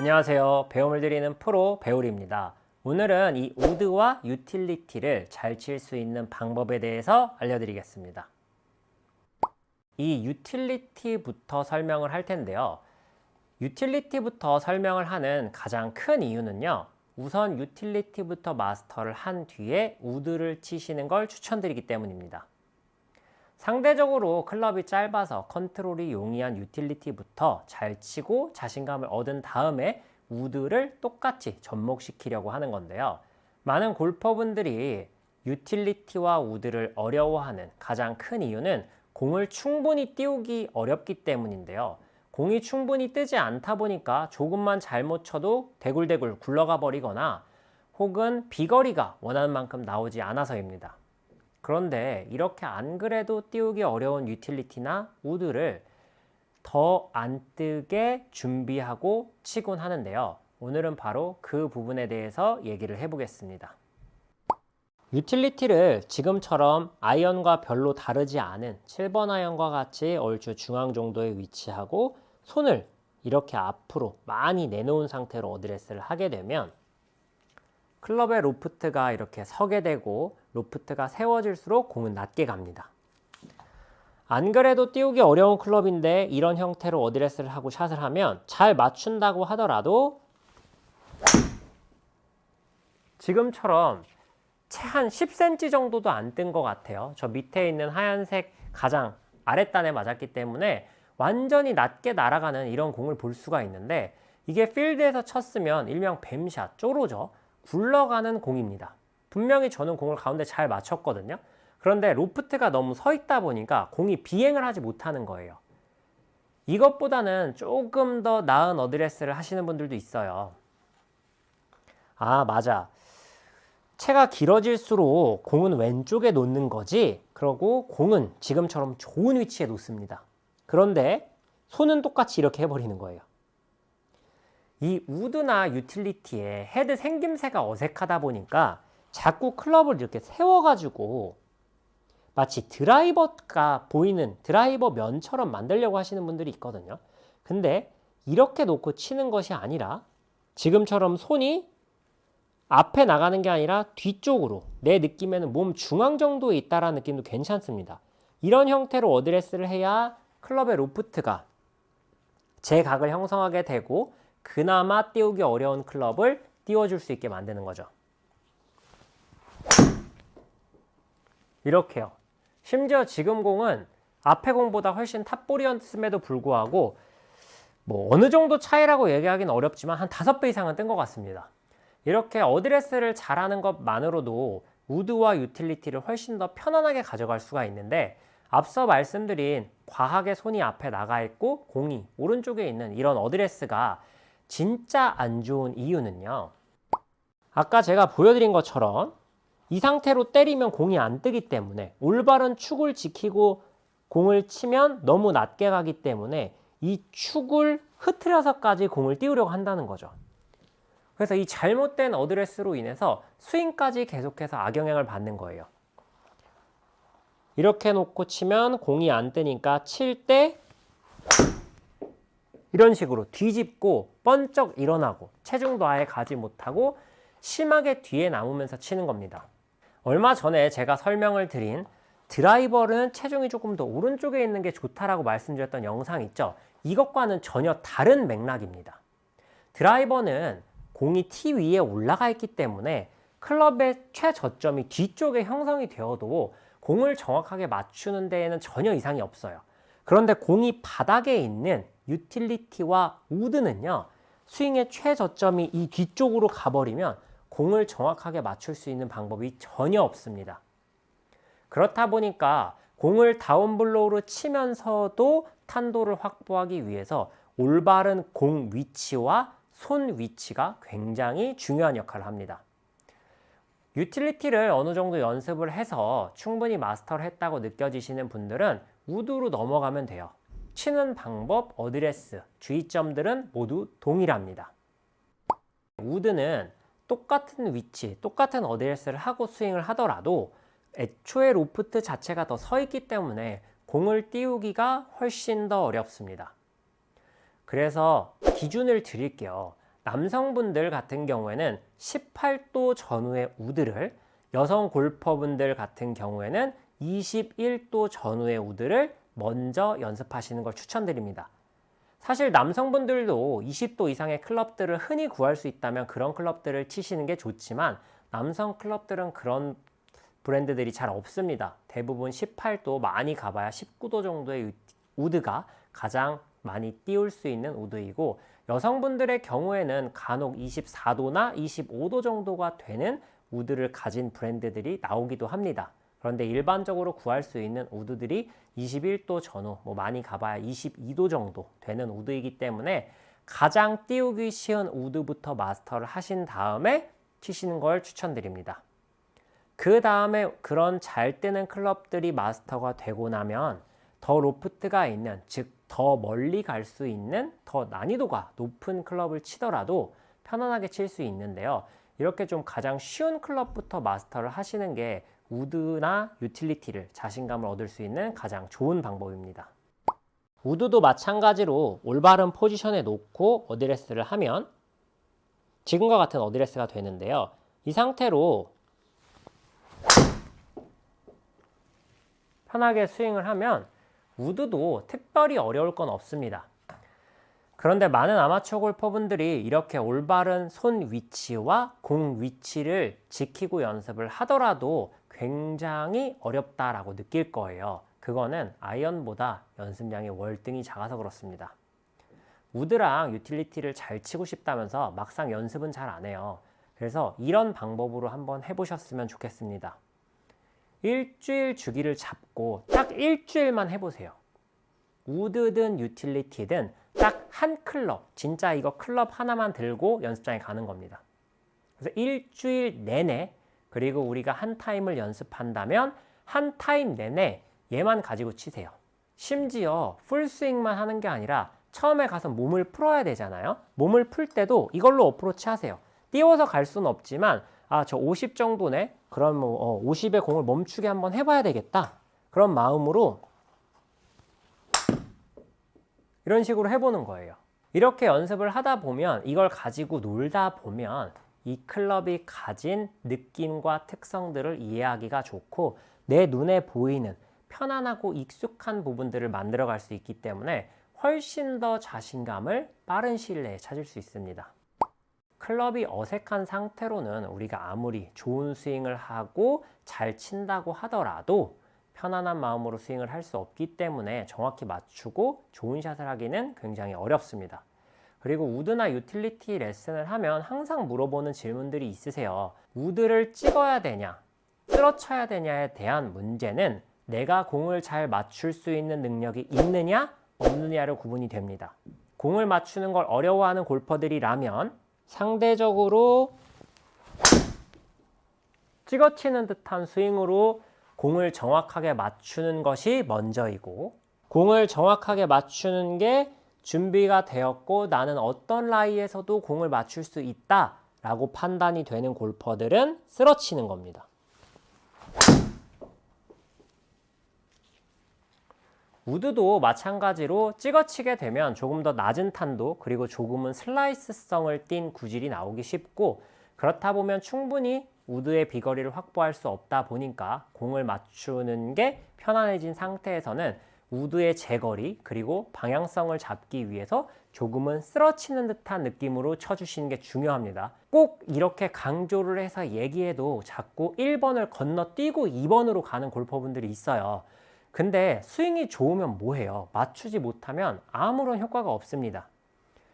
안녕하세요. 배움을 드리는 프로 배울입니다. 오늘은 이 우드와 유틸리티를 잘 칠 수 있는 방법에 대해서 알려드리겠습니다. 이 유틸리티부터 설명을 할 텐데요. 유틸리티부터 설명을 하는 가장 큰 이유는요. 우선 유틸리티부터 마스터를 한 뒤에 우드를 치시는 걸 추천드리기 때문입니다. 상대적으로 클럽이 짧아서 컨트롤이 용이한 유틸리티부터 잘 치고 자신감을 얻은 다음에 우드를 똑같이 접목시키려고 하는 건데요. 많은 골퍼분들이 유틸리티와 우드를 어려워하는 가장 큰 이유는 공을 충분히 띄우기 어렵기 때문인데요. 공이 충분히 뜨지 않다 보니까 조금만 잘못 쳐도 대굴대굴 굴러가 버리거나 혹은 비거리가 원하는 만큼 나오지 않아서입니다. 그런데 이렇게 안 그래도 띄우기 어려운 유틸리티나 우드를 더 안 뜨게 준비하고 치곤 하는데요. 오늘은 바로 그 부분에 대해서 얘기를 해보겠습니다. 유틸리티를 지금처럼 아이언과 별로 다르지 않은 7번 아이언과 같이 얼추 중앙 정도에 위치하고 손을 이렇게 앞으로 많이 내놓은 상태로 어드레스를 하게 되면 클럽의 로프트가 이렇게 서게 되고 로프트가 세워질수록 공은 낮게 갑니다. 안 그래도 띄우기 어려운 클럽인데 이런 형태로 어드레스를 하고 샷을 하면 잘 맞춘다고 하더라도 지금처럼 채 한 10cm 정도도 안 뜬 것 같아요. 저 밑에 있는 하얀색 가장 아랫단에 맞았기 때문에 완전히 낮게 날아가는 이런 공을 볼 수가 있는데 이게 필드에서 쳤으면 일명 뱀샷, 쪼로죠. 굴러가는 공입니다. 분명히 저는 공을 가운데 잘 맞췄거든요. 그런데 로프트가 너무 서 있다 보니까 공이 비행을 하지 못하는 거예요. 이것보다는 조금 더 나은 어드레스를 하시는 분들도 있어요. 아, 맞아. 채가 길어질수록 공은 왼쪽에 놓는 거지. 그러고 공은 지금처럼 좋은 위치에 놓습니다. 그런데 손은 똑같이 이렇게 해버리는 거예요. 이 우드나 유틸리티의 헤드 생김새가 어색하다 보니까 자꾸 클럽을 이렇게 세워가지고 마치 드라이버가 보이는 드라이버 면처럼 만들려고 하시는 분들이 있거든요. 근데 이렇게 놓고 치는 것이 아니라 지금처럼 손이 앞에 나가는 게 아니라 뒤쪽으로 내 느낌에는 몸 중앙 정도에 있다라는 느낌도 괜찮습니다. 이런 형태로 어드레스를 해야 클럽의 로프트가 제 각을 형성하게 되고 그나마 띄우기 어려운 클럽을 띄워줄 수 있게 만드는 거죠. 이렇게요. 심지어 지금 공은 앞에 공보다 훨씬 탑볼이었음에도 불구하고 어느 정도 차이라고 얘기하기는 어렵지만 한 5배 이상은 뜬 것 같습니다. 이렇게 어드레스를 잘하는 것만으로도 우드와 유틸리티를 훨씬 더 편안하게 가져갈 수가 있는데 앞서 말씀드린 과하게 손이 앞에 나가 있고 공이 오른쪽에 있는 이런 어드레스가 진짜 안 좋은 이유는요. 아까 제가 보여드린 것처럼 이 상태로 때리면 공이 안 뜨기 때문에 올바른 축을 지키고 공을 치면 너무 낮게 가기 때문에 이 축을 흐트려서까지 공을 띄우려고 한다는 거죠. 그래서 이 잘못된 어드레스로 인해서 스윙까지 계속해서 악영향을 받는 거예요. 이렇게 놓고 치면 공이 안 뜨니까 칠 때 이런 식으로 뒤집고 번쩍 일어나고 체중도 아예 가지 못하고 심하게 뒤에 남으면서 치는 겁니다. 얼마 전에 제가 설명을 드린 드라이버는 체중이 조금 더 오른쪽에 있는 게 좋다라고 말씀드렸던 영상 있죠? 이것과는 전혀 다른 맥락입니다. 드라이버는 공이 티 위에 올라가 있기 때문에 클럽의 최저점이 뒤쪽에 형성이 되어도 공을 정확하게 맞추는 데에는 전혀 이상이 없어요. 그런데 공이 바닥에 있는 유틸리티와 우드는요, 스윙의 최저점이 이 뒤쪽으로 가버리면 공을 정확하게 맞출 수 있는 방법이 전혀 없습니다. 그렇다 보니까 공을 다운블로우로 치면서도 탄도를 확보하기 위해서 올바른 공 위치와 손 위치가 굉장히 중요한 역할을 합니다. 유틸리티를 어느 정도 연습을 해서 충분히 마스터를 했다고 느껴지시는 분들은 우드로 넘어가면 돼요. 치는 방법, 어드레스, 주의점들은 모두 동일합니다. 우드는 똑같은 위치, 똑같은 어드레스를 하고 스윙을 하더라도 애초에 로프트 자체가 더 서 있기 때문에 공을 띄우기가 훨씬 더 어렵습니다. 그래서 기준을 드릴게요. 남성분들 같은 경우에는 18도 전후의 우드를, 여성 골퍼분들 같은 경우에는 21도 전후의 우드를 먼저 연습하시는 걸 추천드립니다. 사실 남성분들도 20도 이상의 클럽들을 흔히 구할 수 있다면 그런 클럽들을 치시는 게 좋지만 남성 클럽들은 그런 브랜드들이 잘 없습니다. 대부분 18도, 많이 가봐야 19도 정도의 우드가 가장 많이 띄울 수 있는 우드이고, 여성분들의 경우에는 간혹 24도나 25도 정도가 되는 우드를 가진 브랜드들이 나오기도 합니다. 그런데 일반적으로 구할 수 있는 우드들이 21도 전후, 많이 가봐야 22도 정도 되는 우드이기 때문에 가장 띄우기 쉬운 우드부터 마스터를 하신 다음에 치시는 걸 추천드립니다. 그 다음에 그런 잘 뜨는 클럽들이 마스터가 되고 나면 더 로프트가 있는, 즉 더 멀리 갈 수 있는 더 난이도가 높은 클럽을 치더라도 편안하게 칠 수 있는데요. 이렇게 좀 가장 쉬운 클럽부터 마스터를 하시는 게 우드나 유틸리티를 자신감을 얻을 수 있는 가장 좋은 방법입니다. 우드도 마찬가지로 올바른 포지션에 놓고 어드레스를 하면 지금과 같은 어드레스가 되는데요. 이 상태로 편하게 스윙을 하면 우드도 특별히 어려울 건 없습니다. 그런데 많은 아마추어 골퍼분들이 이렇게 올바른 손 위치와 공 위치를 지키고 연습을 하더라도 굉장히 어렵다라고 느낄 거예요. 그거는 아이언보다 연습량이 월등히 작아서 그렇습니다. 우드랑 유틸리티를 잘 치고 싶다면서 막상 연습은 잘 안 해요. 그래서 이런 방법으로 한번 해보셨으면 좋겠습니다. 일주일 주기를 잡고 딱 일주일만 해보세요. 우드든 유틸리티든 딱 한 클럽, 진짜 이거 클럽 하나만 들고 연습장에 가는 겁니다. 그래서 일주일 내내, 그리고 우리가 한 타임을 연습한다면 한 타임 내내 얘만 가지고 치세요. 심지어 풀스윙만 하는 게 아니라 처음에 가서 몸을 풀어야 되잖아요. 몸을 풀 때도 이걸로 어프로치 하세요. 띄워서 갈 수는 없지만 저 50 정도네? 그럼 50의 공을 멈추게 한번 해봐야 되겠다. 그런 마음으로 이런 식으로 해보는 거예요. 이렇게 연습을 하다 보면, 이걸 가지고 놀다 보면 이 클럽이 가진 느낌과 특성들을 이해하기가 좋고 내 눈에 보이는 편안하고 익숙한 부분들을 만들어갈 수 있기 때문에 훨씬 더 자신감을 빠른 시일 내에 찾을 수 있습니다. 클럽이 어색한 상태로는 우리가 아무리 좋은 스윙을 하고 잘 친다고 하더라도 편안한 마음으로 스윙을 할 수 없기 때문에 정확히 맞추고 좋은 샷을 하기는 굉장히 어렵습니다. 그리고 우드나 유틸리티 레슨을 하면 항상 물어보는 질문들이 있으세요. 우드를 찍어야 되냐, 쓰러쳐야 되냐에 대한 문제는 내가 공을 잘 맞출 수 있는 능력이 있느냐, 없느냐로 구분이 됩니다. 공을 맞추는 걸 어려워하는 골퍼들이라면 상대적으로 찍어치는 듯한 스윙으로 공을 정확하게 맞추는 것이 먼저이고, 공을 정확하게 맞추는 게 준비가 되었고 나는 어떤 라이에서도 공을 맞출 수 있다 라고 판단이 되는 골퍼들은 쓰러치는 겁니다. 우드도 마찬가지로 찍어치게 되면 조금 더 낮은 탄도, 그리고 조금은 슬라이스성을 띤 구질이 나오기 쉽고, 그렇다 보면 충분히 우드의 비거리를 확보할 수 없다 보니까 공을 맞추는 게 편안해진 상태에서는 우드의 제거리 그리고 방향성을 잡기 위해서 조금은 쓰러치는 듯한 느낌으로 쳐주시는 게 중요합니다. 꼭 이렇게 강조를 해서 얘기해도 자꾸 1번을 건너뛰고 2번으로 가는 골퍼분들이 있어요. 근데 스윙이 좋으면 뭐해요? 맞추지 못하면 아무런 효과가 없습니다.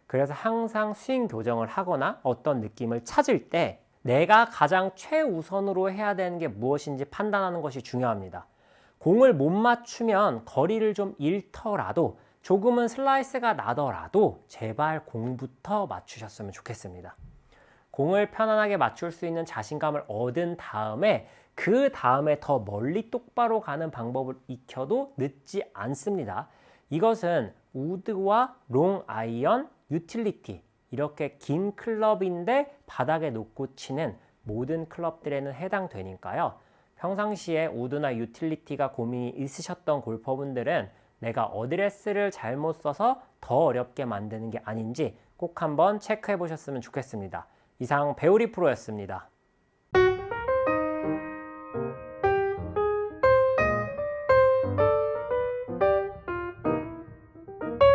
그래서 항상 스윙 교정을 하거나 어떤 느낌을 찾을 때 내가 가장 최우선으로 해야 되는 게 무엇인지 판단하는 것이 중요합니다. 공을 못 맞추면 거리를 좀 잃더라도 조금은 슬라이스가 나더라도 제발 공부터 맞추셨으면 좋겠습니다. 공을 편안하게 맞출 수 있는 자신감을 얻은 다음에 그 다음에 더 멀리 똑바로 가는 방법을 익혀도 늦지 않습니다. 이것은 우드와 롱 아이언, 유틸리티 이렇게 긴 클럽인데 바닥에 놓고 치는 모든 클럽들에는 해당되니까요. 평상시에 우드나 유틸리티가 고민이 있으셨던 골퍼분들은 내가 어드레스를 잘못 써서 더 어렵게 만드는 게 아닌지 꼭 한번 체크해 보셨으면 좋겠습니다. 이상 배우리 프로였습니다.